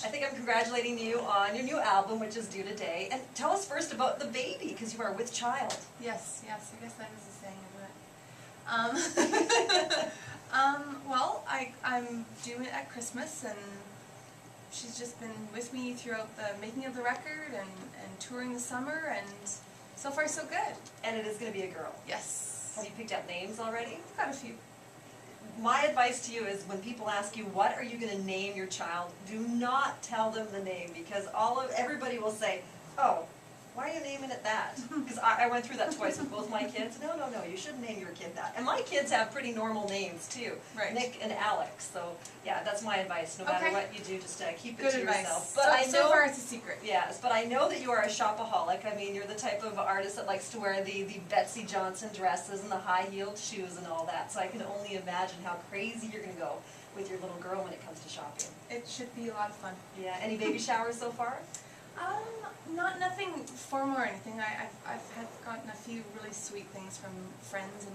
I think I'm congratulating you on your new album, which is due today. And tell us first about the baby, because you are with child. Yes, I guess that is a saying, isn't it? Well, I'm due it at Christmas, and she's just been with me throughout the making of the record and touring the summer, and so far so good. And it is going to be a girl. Yes. Have you picked out names already? I've got a few. My advice to you is when people ask you, what are you going to name your child, do not tell them the name, because everybody will say, oh, why are you naming it that? Because I went through that twice with both my kids. No, you shouldn't name your kid that. And my kids have pretty normal names too, right. Nick and Alex. So yeah, that's my advice. No matter what you do, just keep it Good to advice. yourself. But so far it's a secret. Yes, but I know that you are a shopaholic. I mean, you're the type of artist that likes to wear the Betsy Johnson dresses and the high-heeled shoes and all that. So I can only imagine how crazy you're going to go with your little girl when it comes to shopping. It should be a lot of fun. Yeah. Any baby showers so far? Nothing formal or anything. I've gotten a few really sweet things from friends in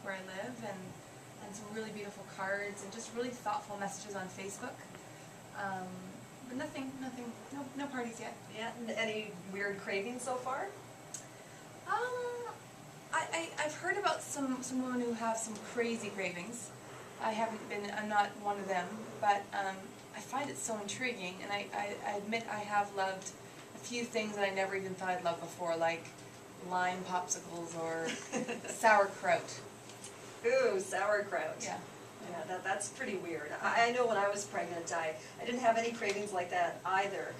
where I live, and some really beautiful cards and just really thoughtful messages on Facebook. But nothing, no parties yet. Yeah. Any weird cravings so far? I've heard about some women who have some crazy cravings. I'm not one of them, but I find it so intriguing, and I admit I have loved a few things that I never even thought I'd love before, like lime popsicles or sauerkraut. Ooh, sauerkraut. Yeah. Yeah, that's pretty weird. I know when I was pregnant, I didn't have any cravings like that either.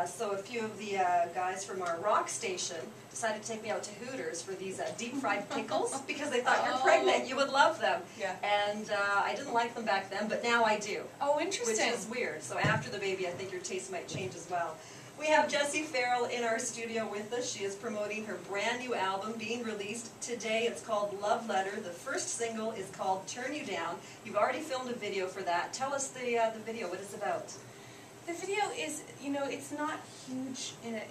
So a few of the guys from our rock station decided to take me out to Hooters for these deep-fried pickles because they thought you're pregnant, you would love them. Yeah. And I didn't like them back then, but now I do. Oh, interesting. Which is weird. So after the baby, I think your taste might change as well. We have Jessie Farrell in our studio with us. She is promoting her brand new album being released today. It's called Love Letter. The first single is called Turn You Down. You've already filmed a video for that. Tell us the video, what it's about. The video is, it's not huge in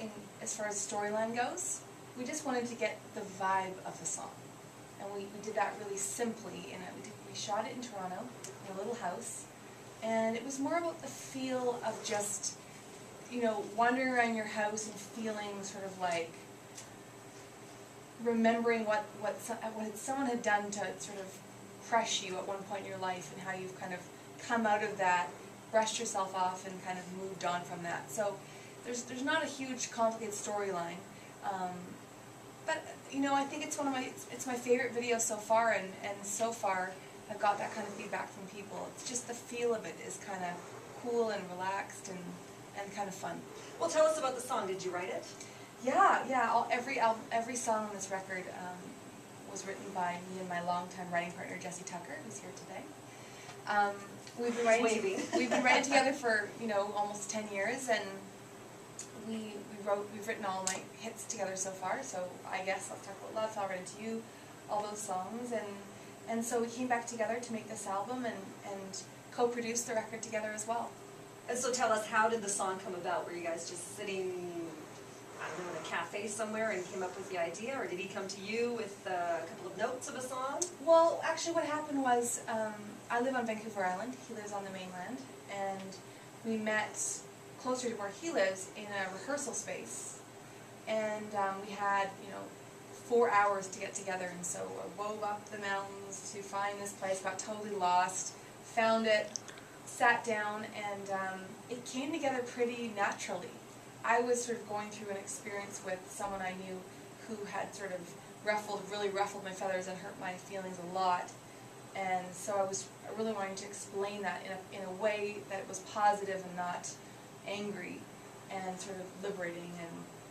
as far as storyline goes. We just wanted to get the vibe of the song. And we did that really simply. We shot it in Toronto, in a little house. And it was more about the feel of just wandering around your house and feeling sort of like remembering what someone had done to sort of crush you at one point in your life, and how you've kind of come out of that, brushed yourself off, and kind of moved on from that. So there's not a huge complicated storyline, but I think it's my favorite video so far, and so far I've got that kind of feedback from people. It's just the feel of it is kind of cool and relaxed and kind of fun. Well, tell us about the song. Did you write it? Yeah. Every song on this record was written by me and my longtime writing partner Jessie Tucker, who's here today. We've been writing together for almost 10 years, and we've written all my hits together so far. So I guess Let's Talk About Love, Fell Right Into You, all those songs, and so we came back together to make this album and co-produce the record together as well. And so tell us, how did the song come about? Were you guys just sitting, I don't know, in a cafe somewhere and came up with the idea, or did he come to you with a couple of notes of a song? Well, actually what happened was, I live on Vancouver Island, he lives on the mainland, and we met closer to where he lives in a rehearsal space. And we had, 4 hours to get together, and so I wove up the mountains to find this place, got totally lost, found it, sat down, and it came together pretty naturally. I was sort of going through an experience with someone I knew who had sort of really ruffled my feathers and hurt my feelings a lot, and so I really wanted to explain that in a way that was positive and not angry, and sort of liberating,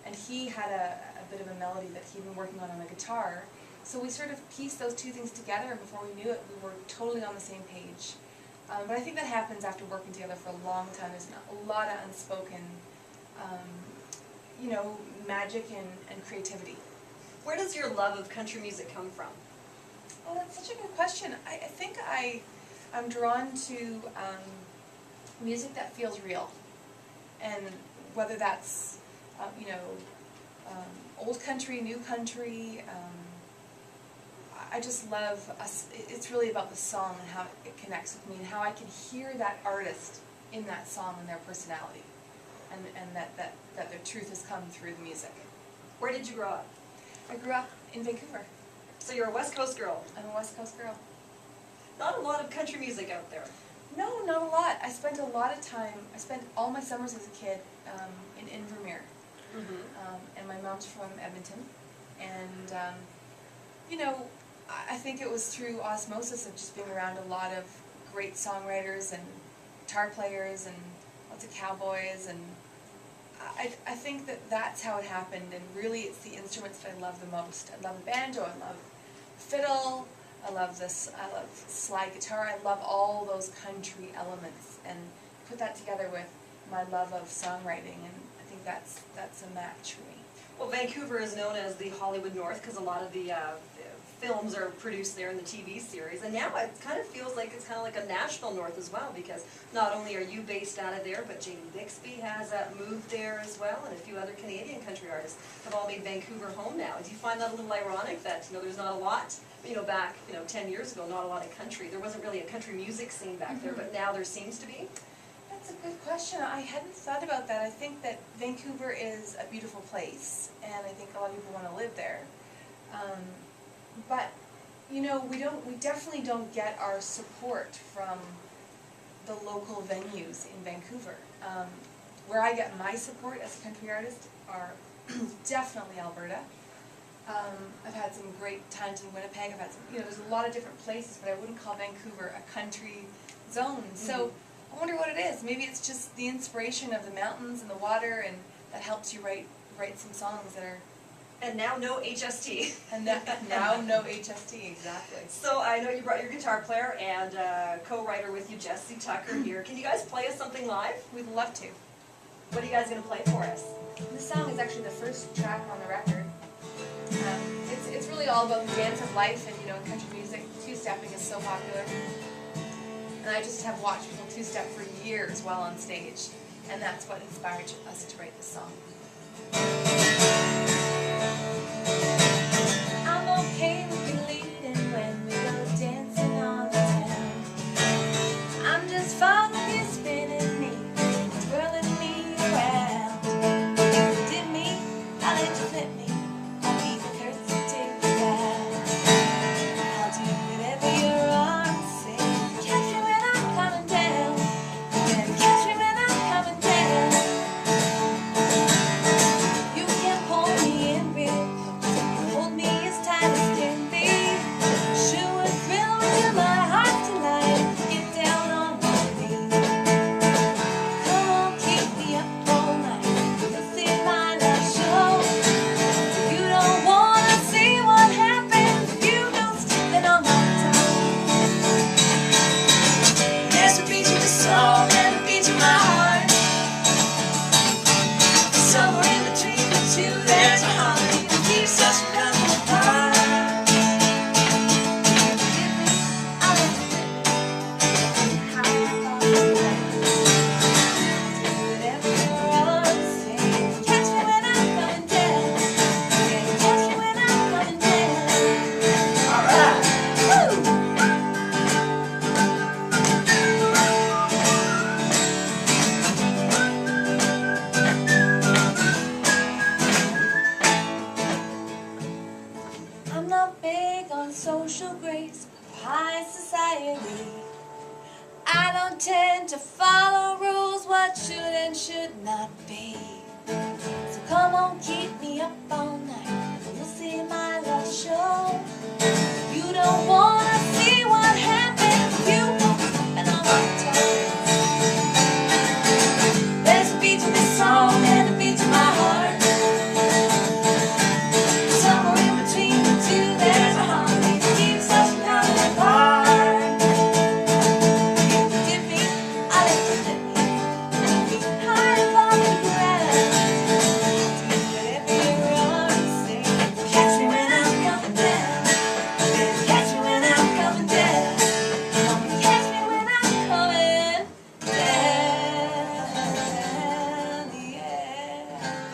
and he had a bit of a melody that he'd been working on the guitar, so we sort of pieced those two things together, and before we knew it, we were totally on the same page. But I think that happens after working together for a long time. There's a lot of unspoken, magic and creativity. Where does your love of country music come from? Well, that's such a good question. I think I'm drawn to music that feels real, and whether that's old country, new country. I just love it's really about the song and how it connects with me, and how I can hear that artist in that song and their personality. and that their truth has come through the music. Where did you grow up? I grew up in Vancouver. So you're a West Coast girl. I'm a West Coast girl. Not a lot of country music out there. No, not a lot. I spent all my summers as a kid in Invermere. And my mom's from Edmonton. And, you know, I think it was through osmosis of just being around a lot of great songwriters and guitar players and lots of cowboys. And I think that's how it happened. And really it's the instruments that I love the most. I love the banjo, I love fiddle, I love slide guitar, I love all those country elements, and put that together with my love of songwriting, and I think that's a match for me. Well, Vancouver is known as the Hollywood North because a lot of the films are produced there in the TV series, and now it kind of feels like it's kind of like a national North as well, because not only are you based out of there, but Jamie Bixby has moved there as well, and a few other Canadian country artists have all made Vancouver home now. Do you find that a little ironic that, you know, there's not a lot, you know, back, you know, 10 years ago, not a lot of country, there wasn't really a country music scene back there, but now there seems to be? That's a good question. I hadn't thought about that. I think that Vancouver is a beautiful place, and I think a lot of people want to live there. But you know, we definitely don't get our support from the local venues in Vancouver. Where I get my support as a country artist are definitely Alberta. I've had some great times in Winnipeg. I've had some, you know, there's a lot of different places, but I wouldn't call Vancouver a country zone. So I wonder what it is. Maybe it's just the inspiration of the mountains and the water, and that helps you write some songs that are. And now no HST. And now no HST, exactly. So I know you brought your guitar player and co-writer with you, Jessie Tucker, here. Can you guys play us something live? We'd love to. What are you guys going to play for us? This song is actually the first track on the record. It's really all about the dance of life, and you know, in country music, two-stepping is so popular. And I just have watched people two-step for years while on stage, and that's what inspired us to write this song. I'm okay with you leaving when we go dancing on the town. I'm just fine with you spinning me, twirling me around. Dip me, I'll let you flip me, I'll be the curtsy to the bow. I'll do whatever your arms say. Catch me when I'm coming down, and catch me when I'm coming down. You can pull me in real close, hold me as tight as can be. Sure would thrill me to my heart tonight. Get down on one knee. Come on, keep me up all night. You'll see my love show. You don't wanna see what happens if you go stepping on my toes. There's a beat to the soul and a beat to my heart. Somewhere in between the two, there's a harmony that keeps us from coming apart. I'll let you flip me, how I thought you would. Do whatever your arms say. Catch me when I'm coming down, yeah, catch me when I'm coming down. All right, woo! I'm not big on social grace or high society. I don't tend to follow rules, what should and should not be.